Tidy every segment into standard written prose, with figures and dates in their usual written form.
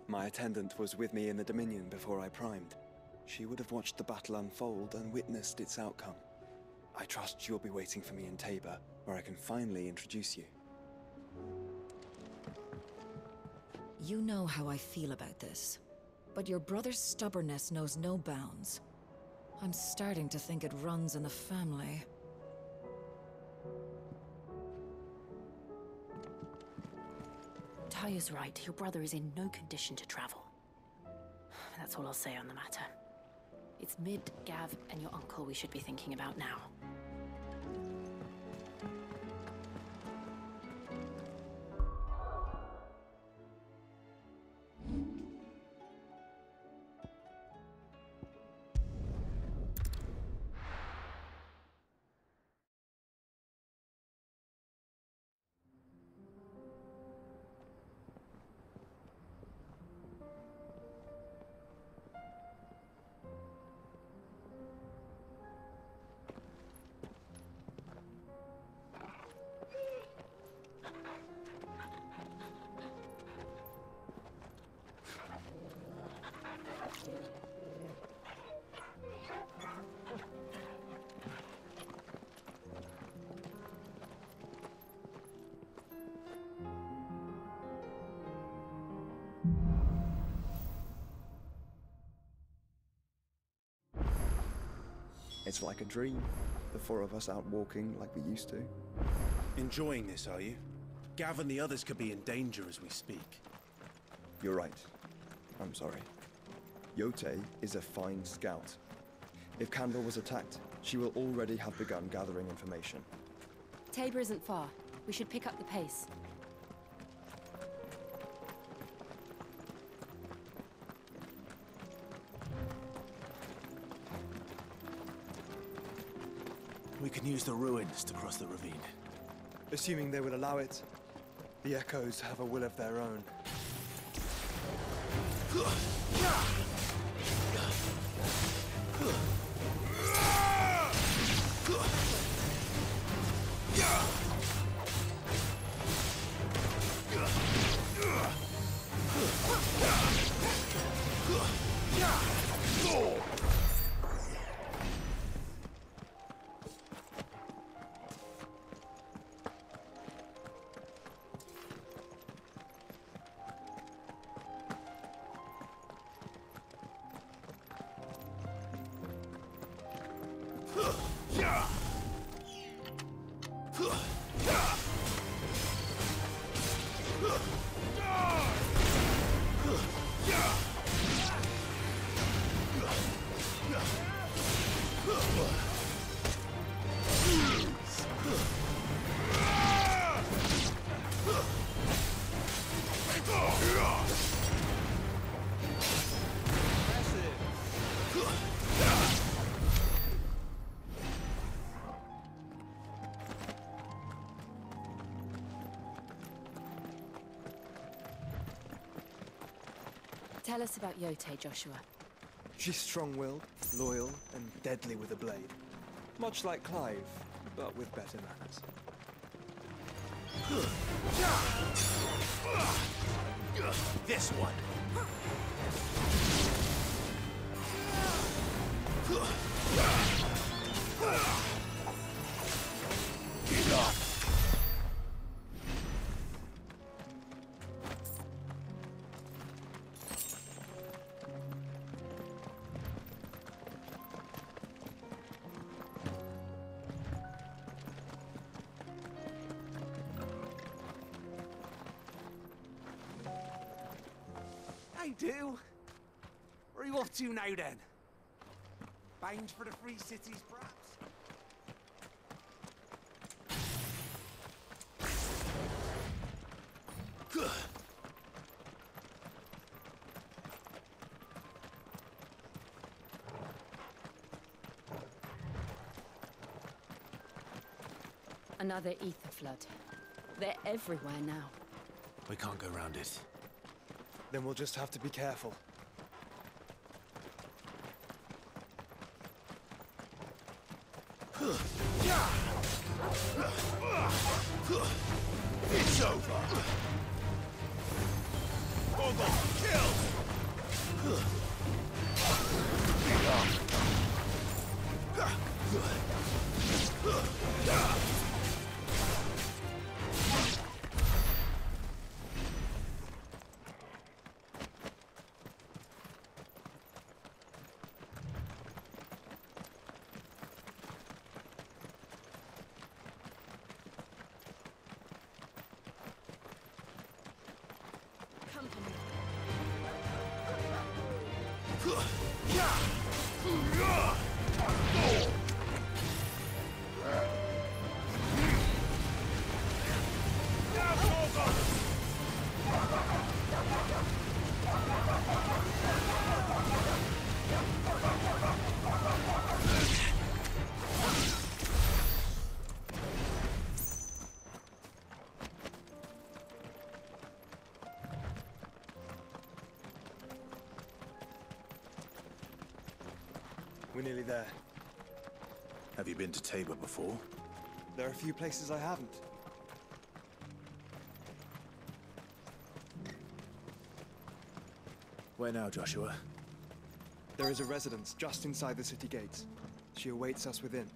My attendant was with me in the Dominion before I primed. She would have watched the battle unfold and witnessed its outcome. I trust you'll be waiting for me in Tabor, where I can finally introduce you. You know how I feel about this, but your brother's stubbornness knows no bounds. I'm starting to think it runs in the family. Taya's right. Your brother is in no condition to travel. That's all I'll say on the matter. It's Mid, Gav, and your uncle we should be thinking about now. It's like a dream, the four of us out walking like we used to. Enjoying this, are you? Gav and the others could be in danger as we speak. You're right. I'm sorry. Yote is a fine scout. If Candle was attacked, she will already have begun gathering information. Tabor isn't far. We should pick up the pace. We can use the ruins to cross the ravine. Assuming they will allow it, the Echoes have a will of their own. Tell us about Yote, Joshua. She's strong-willed, loyal, and deadly with a blade. Much like Clive, but with better manners. This one! Enough! Do? Where are you off to now, then? Bound for the Free Cities, perhaps? Another ether flood. They're everywhere now. We can't go around it. Then we'll just have to be careful. It's over! Kill! We're nearly there. Have you been to Tabor before? There are a few places I haven't. Where now, Joshua? There is a residence just inside the city gates. She awaits us within.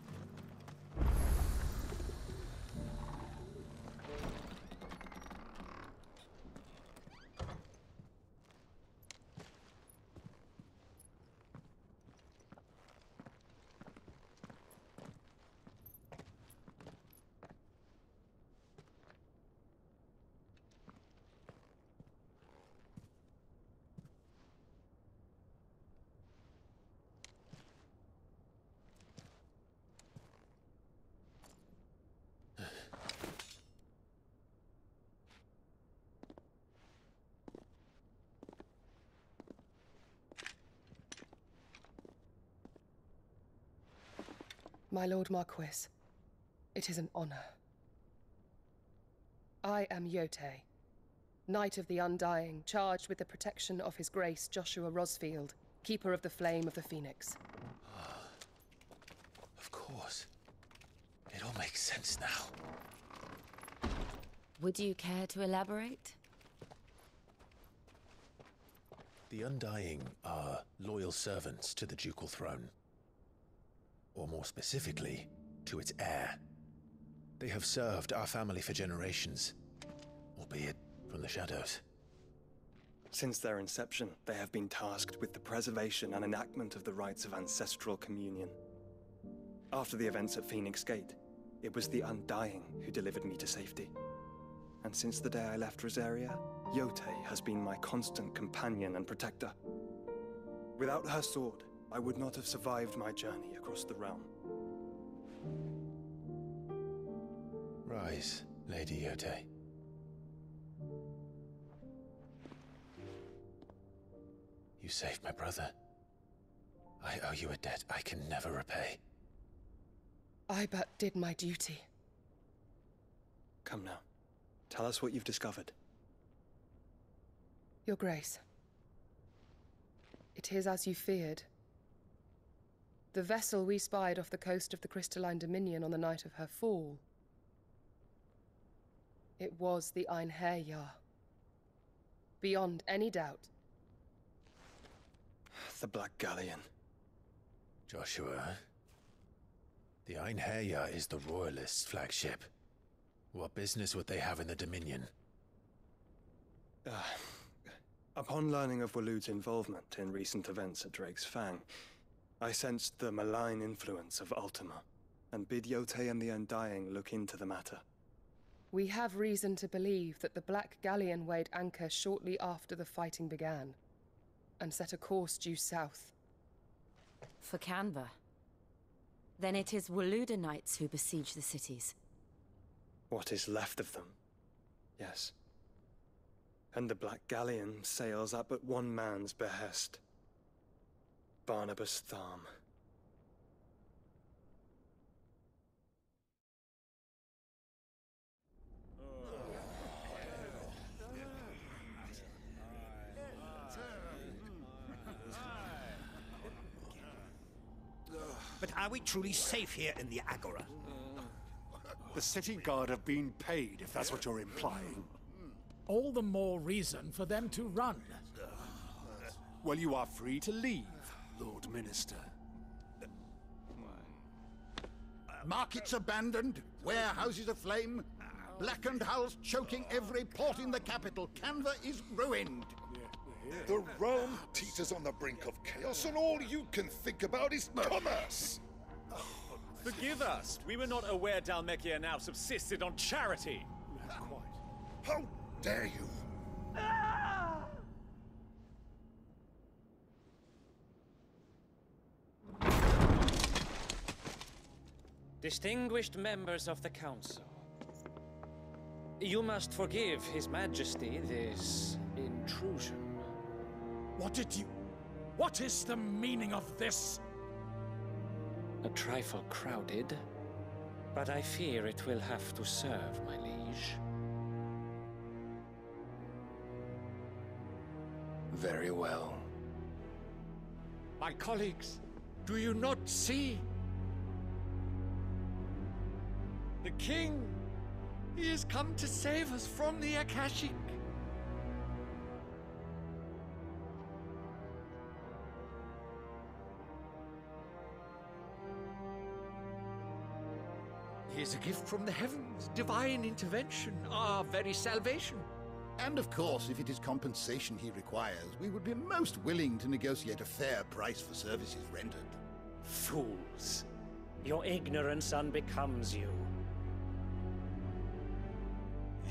My Lord Marquis, it is an honor. I am Yotei, Knight of the Undying, charged with the protection of His Grace Joshua Rosfield, Keeper of the Flame of the Phoenix. Of course. It all makes sense now. Would you care to elaborate? The Undying are loyal servants to the ducal throne. Or more specifically, to its heir. They have served our family for generations, albeit from the shadows. Since their inception, they have been tasked with the preservation and enactment of the rites of ancestral communion. After the events at Phoenix Gate, it was the Undying who delivered me to safety. And since the day I left Rosaria, Yotei has been my constant companion and protector. Without her sword, I would not have survived my journey across the realm. Rise, Lady Yotei. You saved my brother. I owe you a debt I can never repay. I but did my duty. Come now. Tell us what you've discovered. Your Grace. It is as you feared. The vessel we spied off the coast of the Crystalline Dominion on the night of her fall. It was the Einherjar. Beyond any doubt. The Black Galleon. Joshua, the Einherjar is the Royalists' flagship. What business would they have in the Dominion? Upon learning of Waloed's involvement in recent events at Drake's Fang, I sensed the malign influence of Ultima, and bid Yotei and the Undying look into the matter. We have reason to believe that the Black Galleon weighed anchor shortly after the fighting began, and set a course due south. For Canva. Then it is Waloed Knights who besiege the cities. What is left of them, yes. And the Black Galleon sails at but one man's behest. Barnabas Tharm. But are we truly safe here in the Agora? The city guard have been paid, if that's what you're implying. All the more reason for them to run. Well, you are free to leave, Lord Minister. Markets abandoned, warehouses aflame, blackened hulls choking every port in the capital. Canva is ruined. The realm teeters on the brink of chaos, and all you can think about is commerce! Forgive us. We were not aware Dhalmekia now subsisted on charity. How dare you! Distinguished members of the Council, you must forgive His Majesty this intrusion. What is the meaning of this? A trifle crowded, but I fear it will have to serve, my liege. Very well. My colleagues, do you not see? The king! He has come to save us from the Akashic! He is a gift from the heavens, divine intervention, our very salvation. And of course, if it is compensation he requires, we would be most willing to negotiate a fair price for services rendered. Fools! Your ignorance unbecomes you.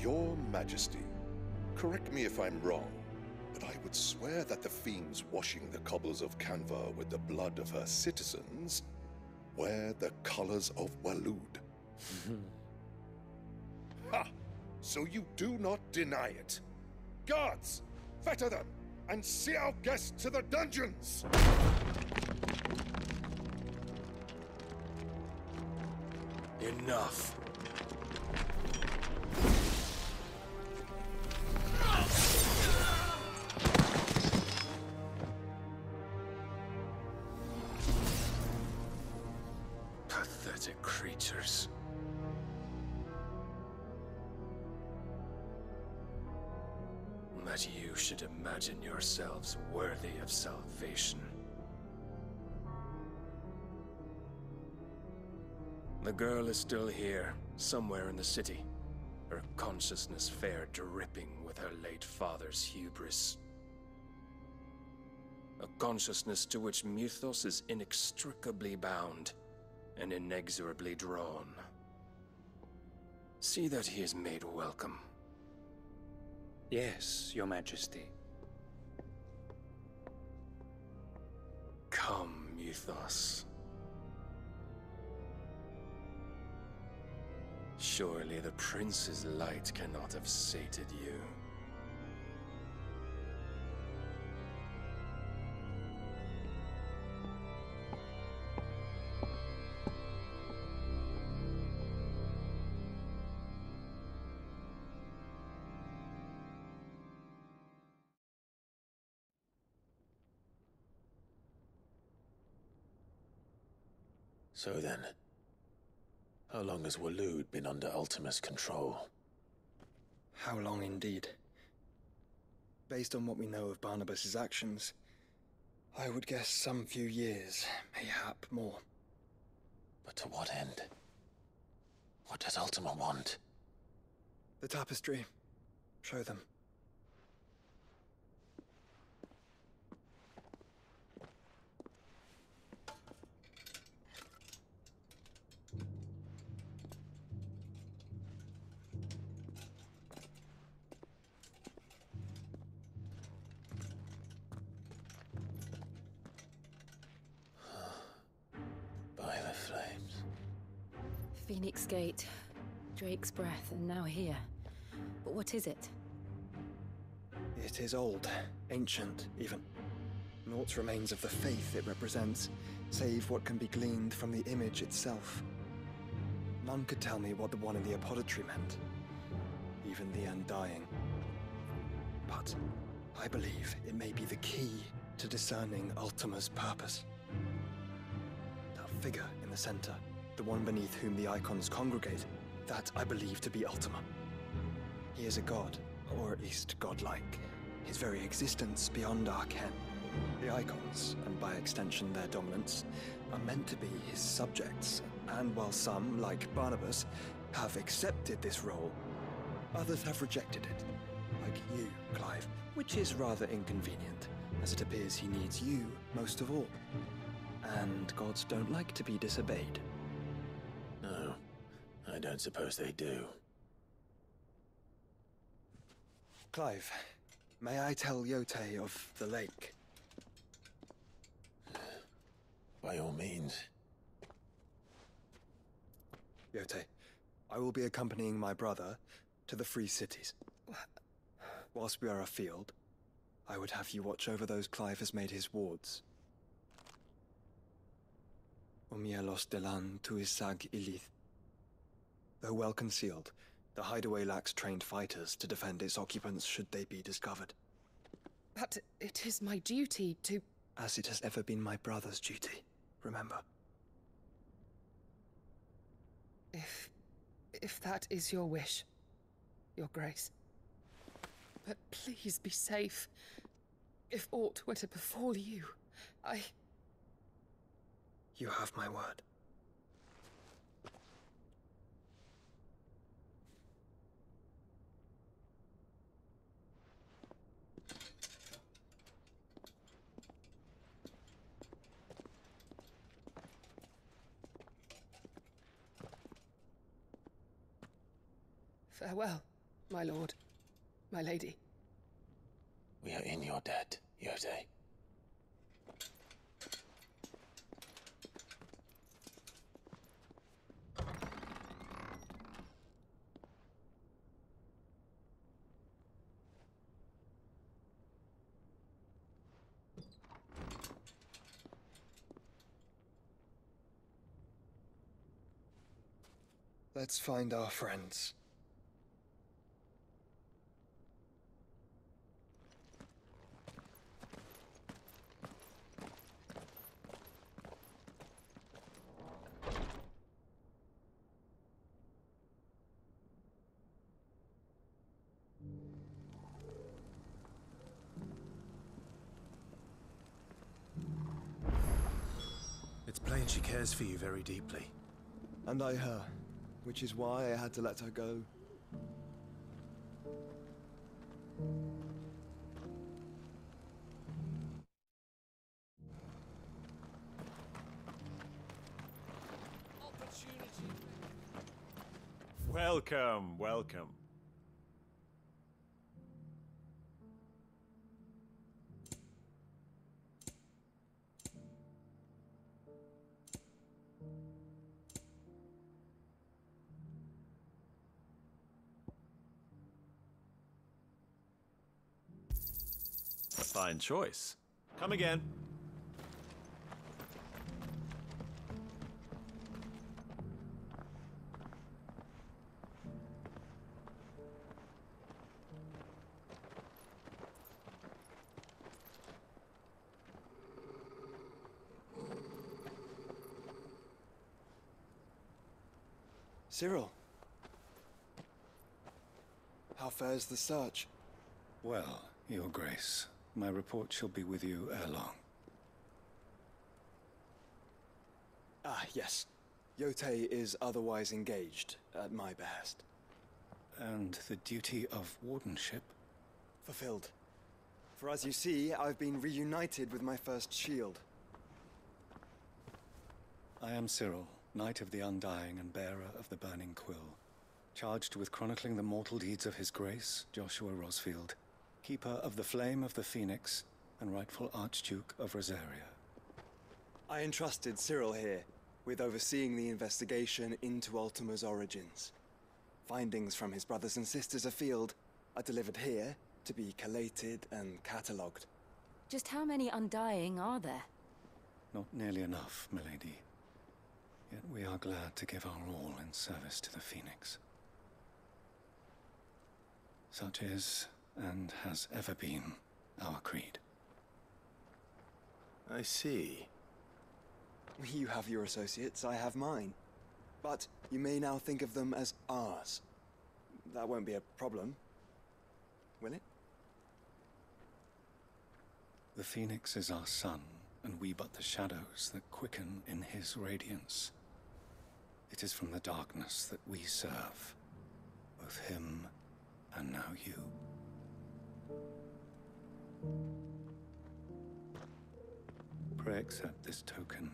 Your Majesty, correct me if I'm wrong, but I would swear that the fiends washing the cobbles of Canva with the blood of her citizens wear the colors of Waloed. Ha! So you do not deny it. Guards, fetter them, and see our guests to the dungeons! Enough. Pathetic creatures. That you should imagine yourselves worthy of salvation. The girl is still here, somewhere in the city. Her consciousness fair dripping with her late father's hubris. A consciousness to which Mythos is inextricably bound and inexorably drawn. See that he is made welcome. Yes, Your Majesty. Come, Mythos. Surely the prince's light cannot have sated you. So then, how long has Waloed been under Ultima's control? How long indeed? Based on what we know of Barnabas's actions, I would guess some few years, mayhap more. But to what end? What does Ultima want? The tapestry. Show them. Phoenix Gate, Drake's Breath, and now here. But what is it? It is old, ancient, even. Naught remains of the faith it represents, save what can be gleaned from the image itself. None could tell me what the one in the apothecary meant, even the Undying. But I believe it may be the key to discerning Ultima's purpose. That figure in the center, the one beneath whom the icons congregate, that I believe to be Ultima. He is a god, or at least godlike, his very existence beyond our ken. The Icons, and by extension their dominants, are meant to be his subjects, and while some, like Barnabas, have accepted this role, others have rejected it, like you, Clive, which is rather inconvenient, as it appears he needs you most of all. And gods don't like to be disobeyed. No, I don't suppose they do. Clive, may I tell Yote of the lake? By all means. Yote, I will be accompanying my brother to the Free Cities. Whilst we are afield, I would have you watch over those Clive has made his wards. Umielos delan tuisag ilith. Though well concealed, the hideaway lacks trained fighters to defend its occupants should they be discovered. But it is my duty to... As it has ever been my brother's duty, remember. If that is your wish, Your Grace. But please be safe. If aught were to befall you, You have my word. Farewell, my lord, my lady. We are in your debt, Yote. Let's find our friends. It's plain she cares for you very deeply. And I her, which is why I had to let her go. Welcome, welcome. A fine choice. Come again. Cyril. How fares the search? Well, Your Grace, my report shall be with you ere long. Ah, yes. Yote is otherwise engaged, at my behest. And the duty of wardenship? Fulfilled. For as you see, I've been reunited with my first shield. I am Cyril, Knight of the Undying and bearer of the Burning Quill, charged with chronicling the mortal deeds of His Grace, Joshua Rosfield, Keeper of the Flame of the Phoenix, and rightful Archduke of Rosaria. I entrusted Cyril here with overseeing the investigation into Ultima's origins. Findings from his brothers and sisters afield are delivered here to be collated and catalogued. Just how many Undying are there? Not nearly enough, milady. Yet we are glad to give our all in service to the Phoenix. Such is, and has ever been, our creed. I see. You have your associates, I have mine. But you may now think of them as ours. That won't be a problem, will it? The Phoenix is our sun, and we but the shadows that quicken in his radiance. It is from the darkness that we serve, both him and now you. Pray accept this token.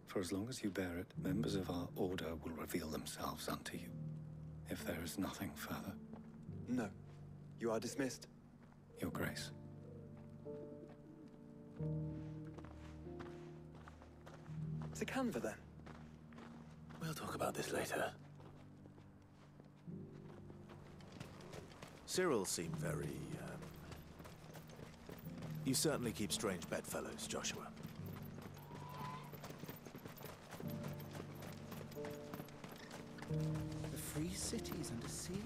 For as long as you bear it, members of our order will reveal themselves unto you, if there is nothing further. No. You are dismissed. Your Grace. To Canva, then? We'll talk about this later. Cyril seemed very, You certainly keep strange bedfellows, Joshua. The free cities under siege?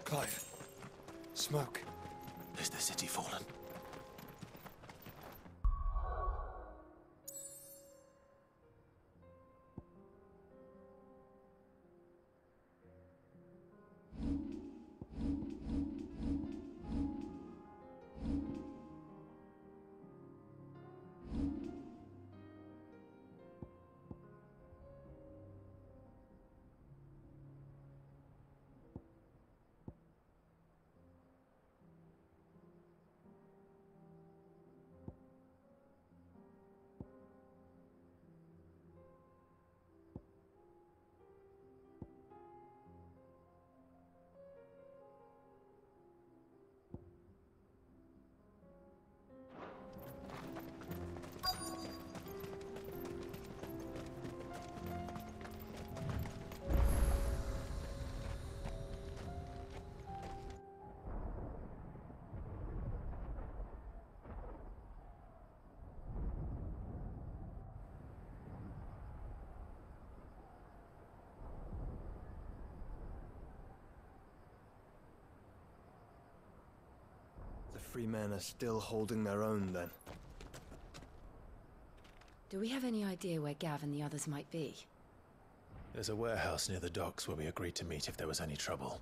Clive. Smoke. Is the city fallen? The free men are still holding their own, then. Do we have any idea where Gav and the others might be? There's a warehouse near the docks where we agreed to meet if there was any trouble.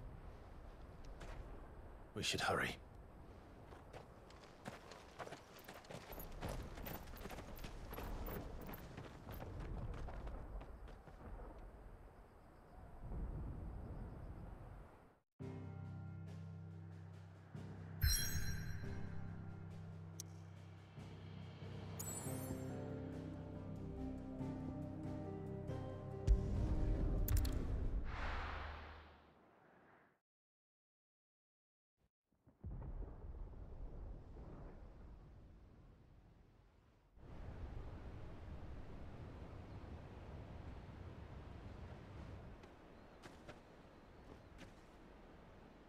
We should hurry.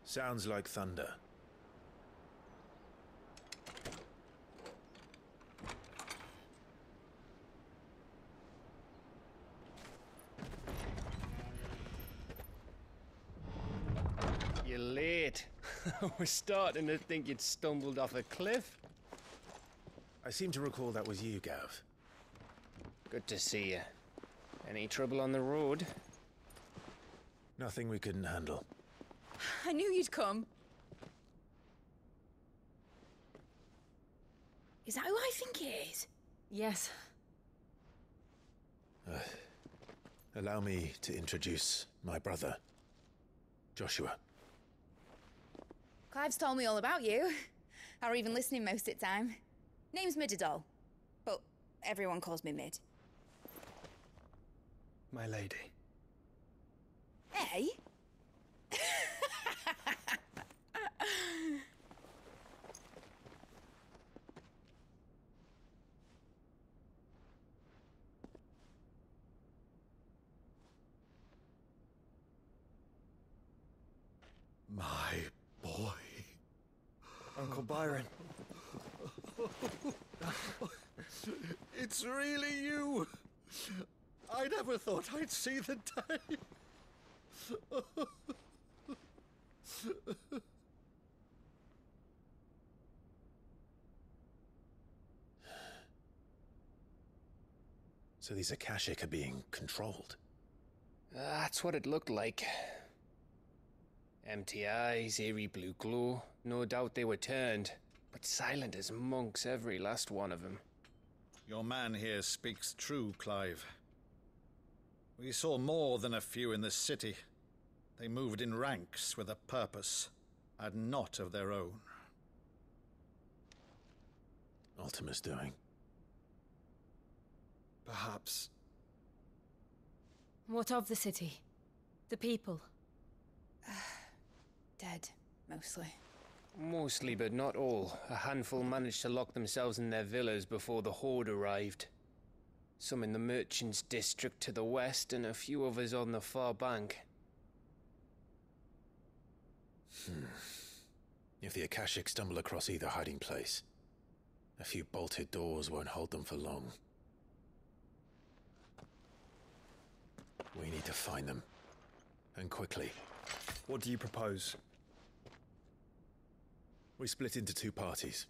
Sounds like thunder. You're late. We're starting to think you'd stumbled off a cliff. I seem to recall that was you, Gav. Good to see you. Any trouble on the road? Nothing we couldn't handle. I knew you'd come. Is that who I think it is? Yes. Allow me to introduce my brother, Joshua. Clive's told me all about you. Or even listening most of the time. Name's Midadol, but everyone calls me Mid. My lady. Hey? My boy. Uncle Byron. It's really you. I never thought I'd see the day. So these Akashic are being controlled? That's what it looked like. Empty eyes, eerie blue glow. No doubt they were turned, but silent as monks, every last one of them. Your man here speaks true, Clive. We saw more than a few in the city. They moved in ranks with a purpose, and not of their own. Ultima's doing. Perhaps. What of the city? The people? Dead, mostly. Mostly, but not all. A handful managed to lock themselves in their villas before the Horde arrived. Some in the Merchants' District to the west, and a few others on the far bank. If the Akashic stumble across either hiding place, a few bolted doors won't hold them for long. We need to find them. And quickly. What do you propose? We split into two parties.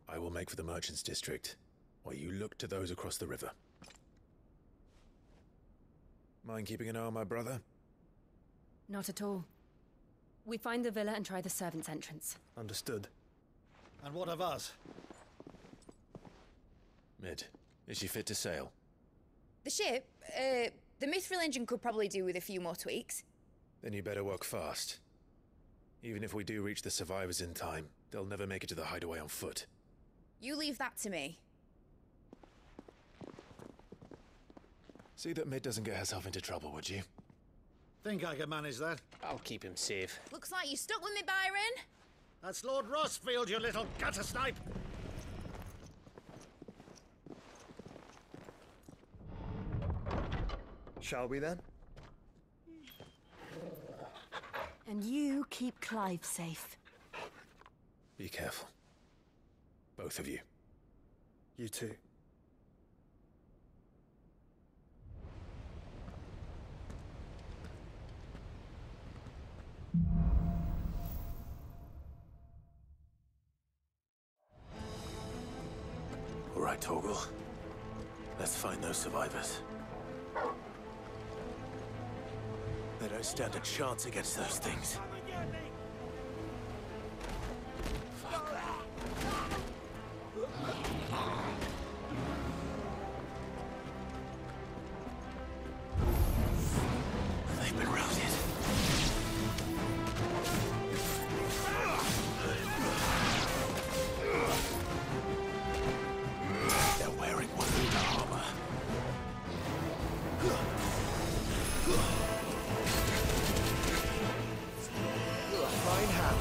I will make for the Merchants' District, while you look to those across the river. Mind keeping an eye on my brother? Not at all. We find the villa and try the servants' entrance. Understood. And what of us? Mid, is she fit to sail? The ship? The Mithril engine could probably do with a few more tweaks. Then you better work fast. Even if we do reach the survivors in time, they'll never make it to the hideaway on foot. You leave that to me. See that Mid doesn't get herself into trouble, would you? Think I can manage that? I'll keep him safe. Looks like you stuck with me, Byron. That's Lord Rossfield, you little gutter snipe! Shall we then? And you keep Clive safe. Be careful. Both of you. You too. All right, Torgal. Let's find those survivors. They don't stand a chance against those things. They've been routed. They're wearing Wazuna armor. Fine hand.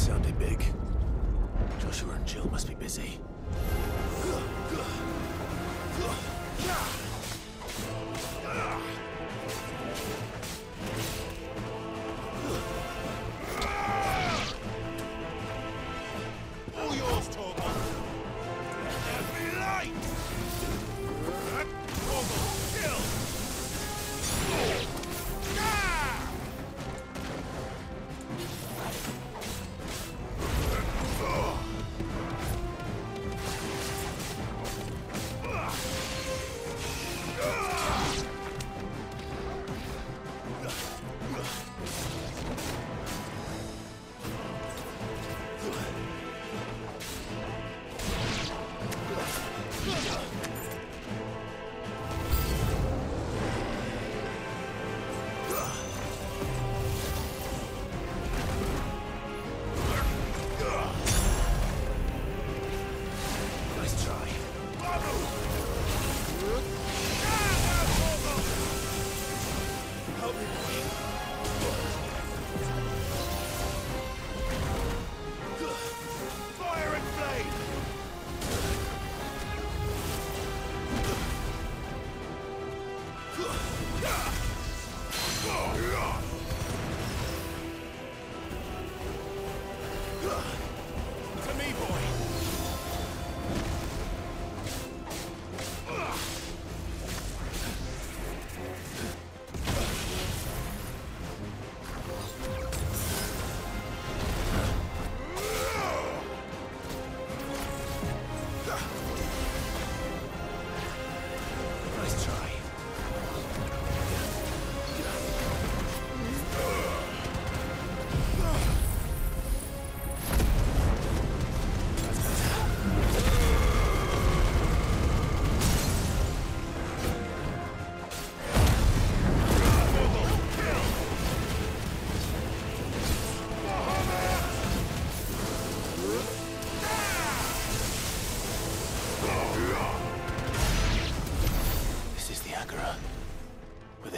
sounded big. Joshua and Jill must be busy. All yours, Torgal. Let there be light! Torgal, kill!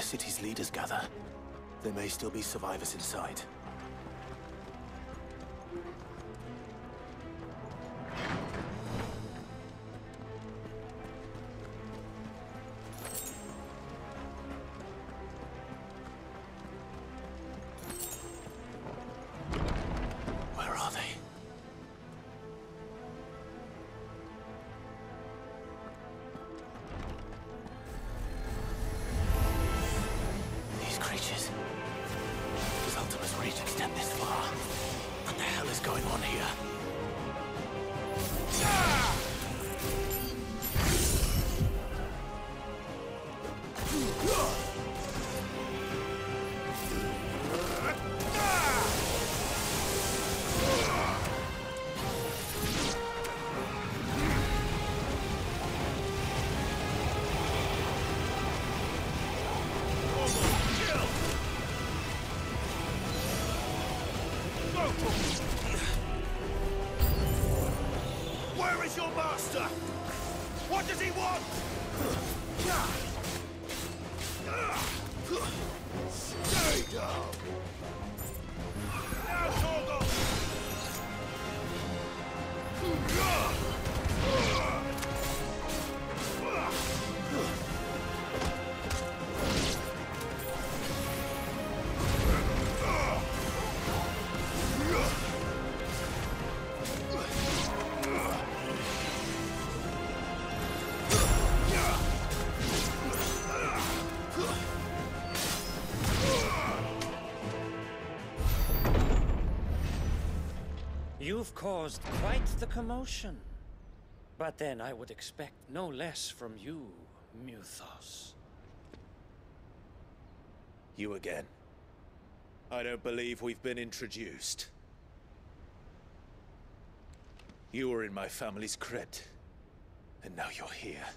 city's leaders gather. There may still be survivors inside. Where are they? These creatures. Does Ultima's reach extend this far? What the hell is going on here? Where is your master? What does he want? Stay down! Now, Torgal! You've caused quite the commotion. But then I would expect no less from you, Muthos. You again. I don't believe we've been introduced. You were in my family's crypt. And now you're here.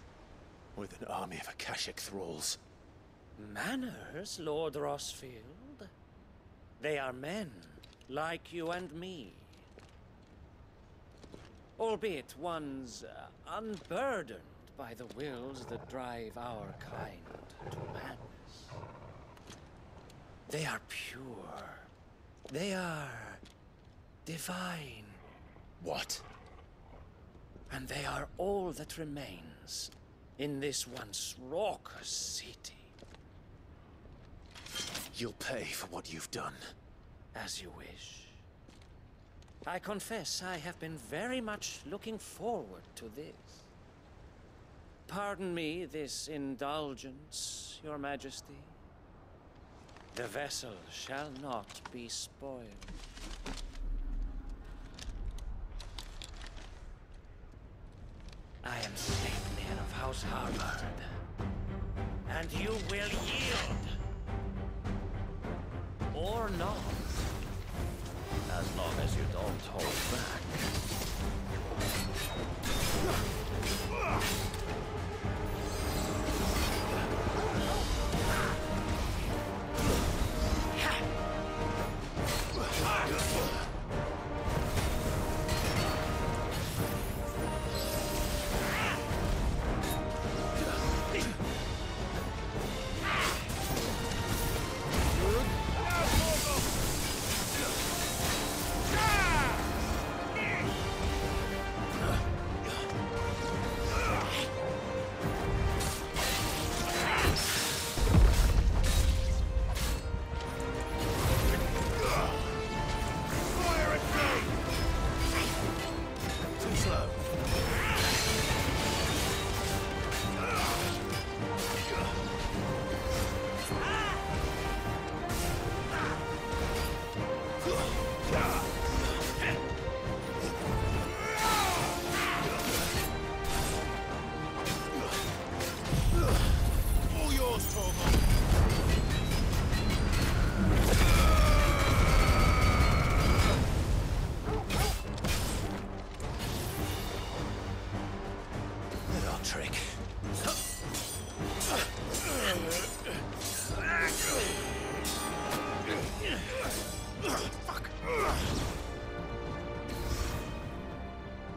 With an army of Akashic thralls. Manners, Lord Rosfield? They are men, like you and me. Albeit ones unburdened by the wills that drive our kind to madness. They are pure. They are divine. What? And they are all that remains in this once raucous city. You'll pay for what you've done. As you wish. I confess I have been very much looking forward to this. Pardon me this indulgence, Your Majesty. The vessel shall not be spoiled. I am Sleipnir of House Harvard, and you will yield. Or not. As long as you don't hold back.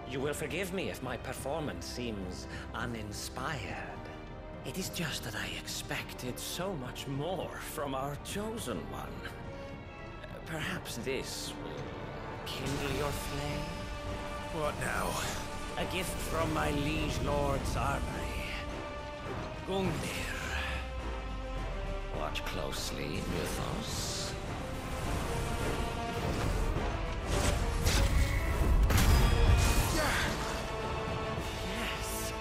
You will forgive me if my performance seems uninspired. It is just that I expected so much more from our chosen one. Perhaps this will kindle your flame? What now? A gift from my liege lord's armory. Gungnir. Watch closely, Mythos. Yes!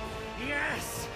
Yes!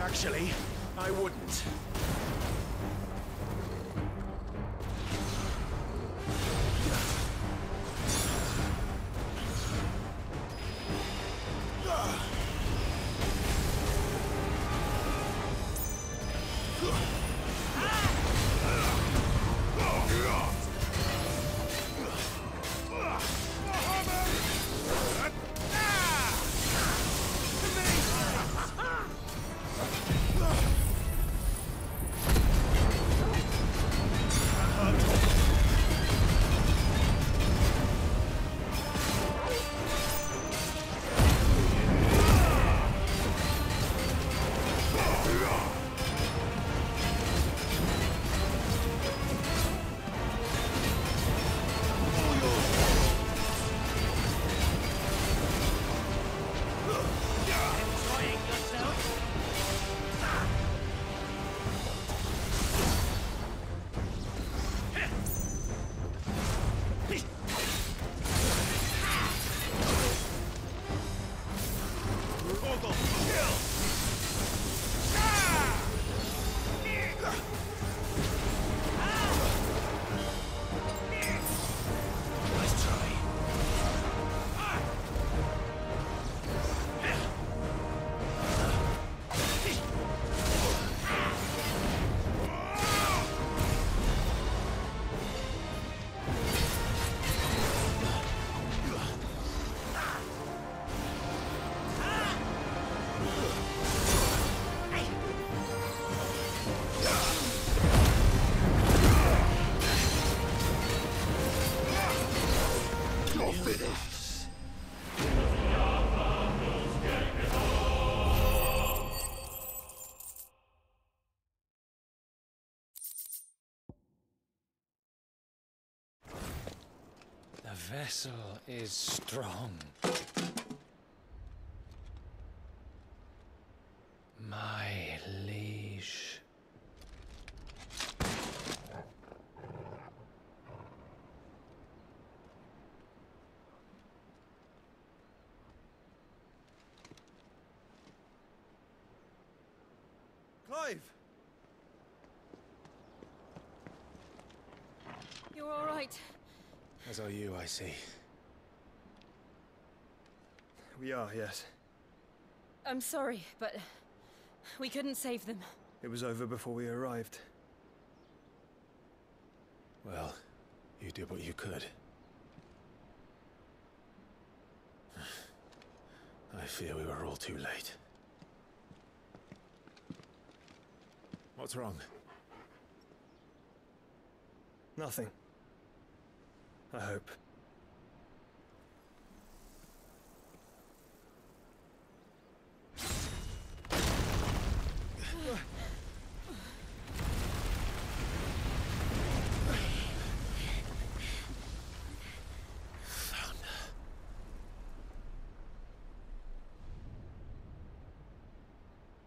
Actually, I wouldn't. you're finished. The vessel is strong. My liege. Clive! You're all right. As are you, I see. We are, yes. I'm sorry, but we couldn't save them. It was over before we arrived. Well, you did what you could. I fear we were all too late. What's wrong? Nothing. I hope.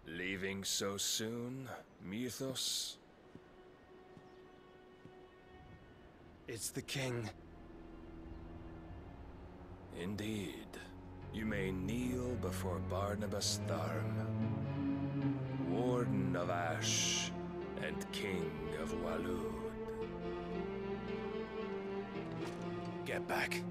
Leaving so soon, Mythos? It's the king. Indeed. You may kneel before Barnabas Tharm, Warden of Ash and King of Waloed. Get back.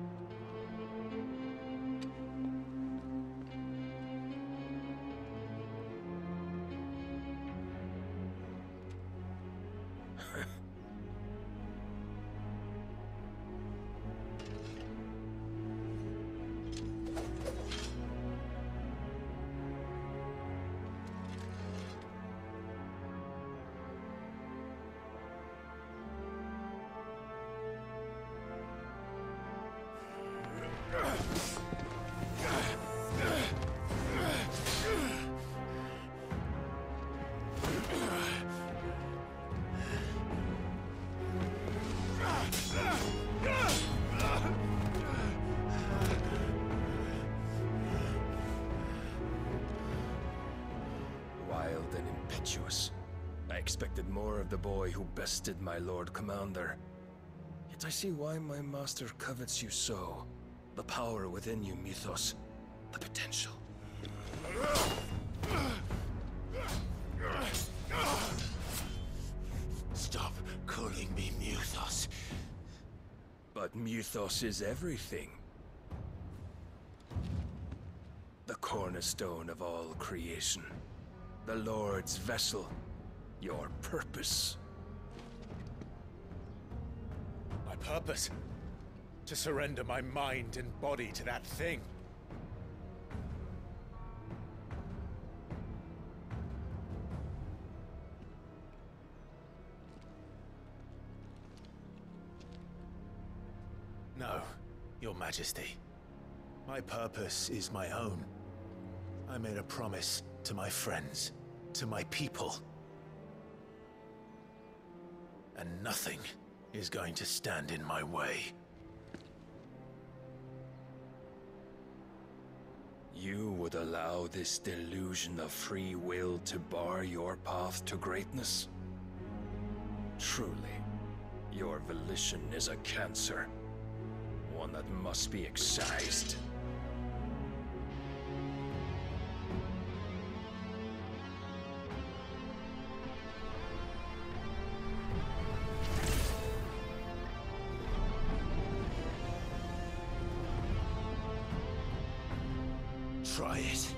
Wild and impetuous. I expected more of the boy who bested my Lord Commander. Yet I see why my master covets you so. The power within you, Mythos. The potential. Stop calling me Mythos. But Mythos is everything. The cornerstone of all creation. The Lord's vessel. Your purpose. My purpose? To surrender my mind and body to that thing. No, Your Majesty. My purpose is my own. I made a promise to my friends, to my people. And nothing is going to stand in my way. You would allow this delusion of free will to bar your path to greatness? Truly, your volition is a cancer. One that must be excised. Try it.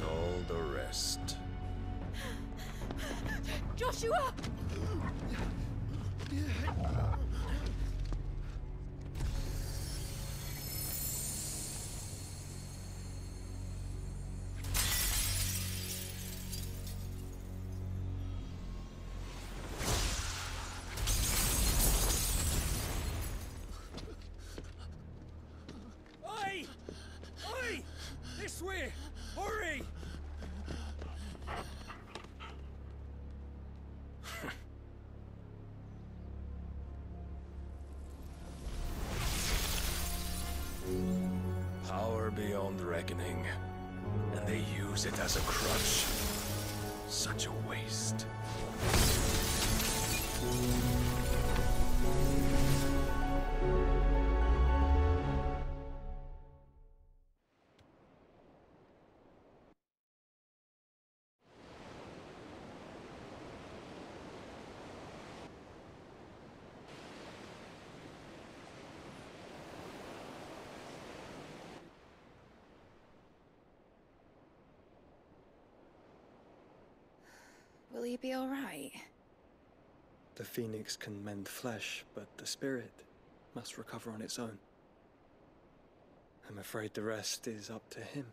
is all the rest. Joshua! Oi! Oi! This way! Hurry! Power beyond reckoning. And they use it as a crutch. Such a waste. Will he be all right? The phoenix can mend flesh, but the spirit must recover on its own. I'm afraid the rest is up to him.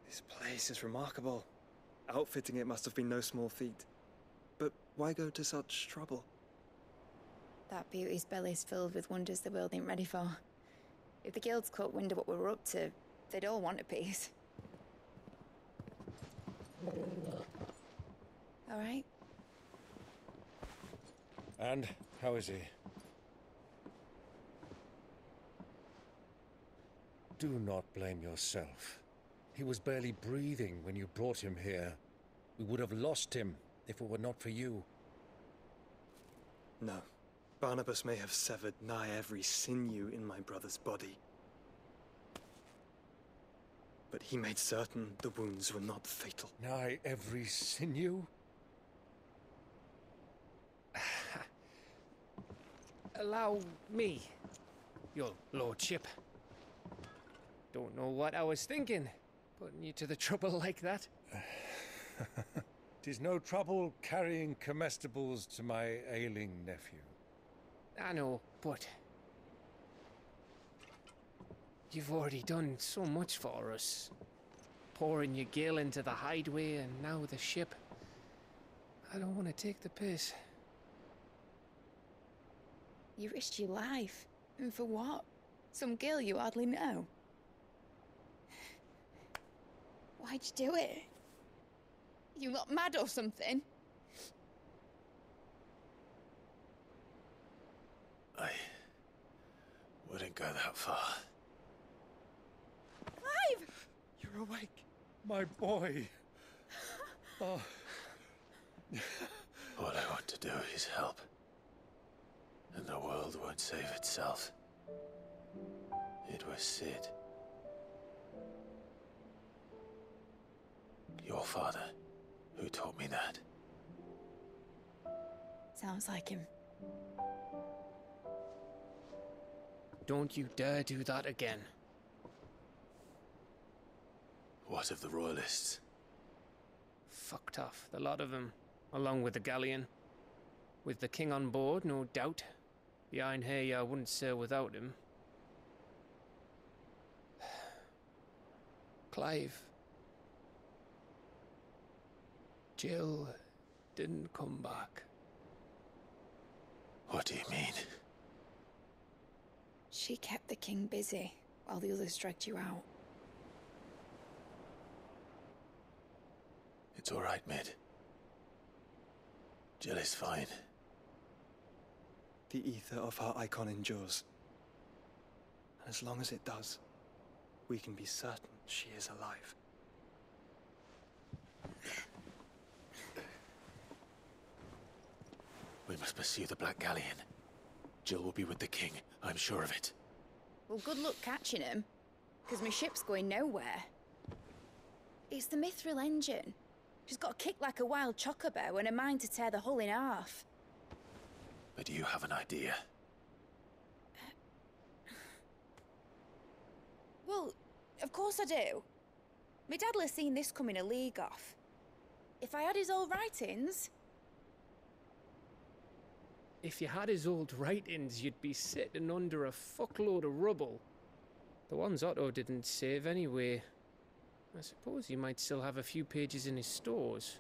This place is remarkable. Outfitting it must have been no small feat. But why go to such trouble? That beauty's belly's filled with wonders the world ain't ready for. If the guilds caught wind of what we were up to, they'd all want a piece. All right? And how is he? Do not blame yourself. He was barely breathing when you brought him here. We would have lost him if it were not for you. No. Barnabas may have severed nigh every sinew in my brother's body. But he made certain the wounds were not fatal. Nigh every sinew? Allow me, your lordship. Don't know what I was thinking, putting you to the trouble like that. 'Tis no trouble carrying comestibles to my ailing nephew. I know, but you've already done so much for us. Pouring your gil into the hideaway and now the ship. I don't want to take the piss. You risked your life. And for what? Some girl you hardly know. Why'd you do it? You lot mad or something? I wouldn't go that far. Clive! You're awake, my boy. Oh. All I want to do is help. And the world won't save itself. It was Sid. Your father, who taught me that. Sounds like him. Don't you dare do that again. What of the Royalists? Fucked off, the lot of them, along with the galleon. With the king on board, no doubt. Behind here, I wouldn't sail without him. Clive. Jill didn't come back. What do you mean? She kept the king busy while the others dragged you out. It's all right, Mid. Jill is fine. The ether of her icon endures. And as long as it does, we can be certain she is alive. We must pursue the Black Galleon. Jill will be with the king, I'm sure of it. Well, good luck catching him, because my ship's going nowhere. It's the Mithril engine. She's got a kick like a wild chocobo and a mind to tear the hull in half. But you have an idea. Well, of course I do. My dad'll have seen this coming a league off. If I had his old writings... If you had his old writings, you'd be sitting under a fuckload of rubble. The ones Otto didn't save anyway. I suppose you might still have a few pages in his stores.